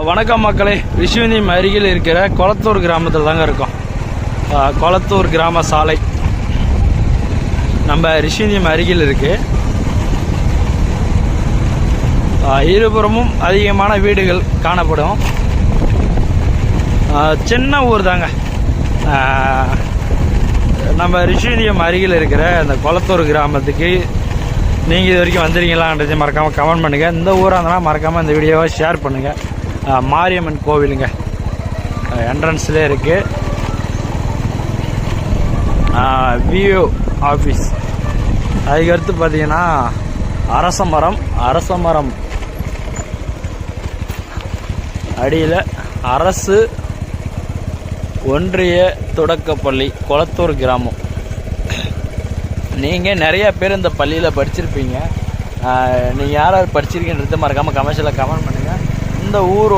வணக்கம் மக்களே, ரிஷிவந்தியம் அருகில் இருக்கிற கொளத்தூர் கிராமத்தில் தாங்க இருக்கோம். கொளத்தூர் கிராம சாலை நம்ம ரிஷிவந்தியம் அருகில் இருக்கு. இருபுறமும் அதிகமான வீடுகள் காணப்படும். சின்ன ஊர் தாங்க. நம்ம ரிஷிவந்தியம் அருகில் இருக்கிற அந்த கொளத்தூர் கிராமத்துக்கு நீங்கள் இது வரைக்கும் வந்துருக்கீங்களான்றதை மறக்காமல் கமெண்ட் பண்ணுங்கள். இந்த ஊராக இருந்தாலும் மறக்காமல் இந்த வீடியோவை ஷேர் பண்ணுங்கள். மாரியம்மன் கோவிலுங்க, என்ட்ரன்ஸ்லேயே இருக்குது. விஓ ஆஃபீஸ், அதுக்கடுத்து பார்த்தீங்கன்னா அரச மரம் அடியில் அரசு ஒன்றிய தொடக்கப்பள்ளி கொளத்தூர் கிராமம். நீங்கள் நிறையா பேர் இந்த பள்ளியில் படிச்சிருப்பீங்க. நீங்கள் யார் யார் படிச்சிருக்கீன்றதை மறக்காமல் கமெண்ட்ஸில் கமெண்ட் பண்ணுங்கள். இந்த ஊரோட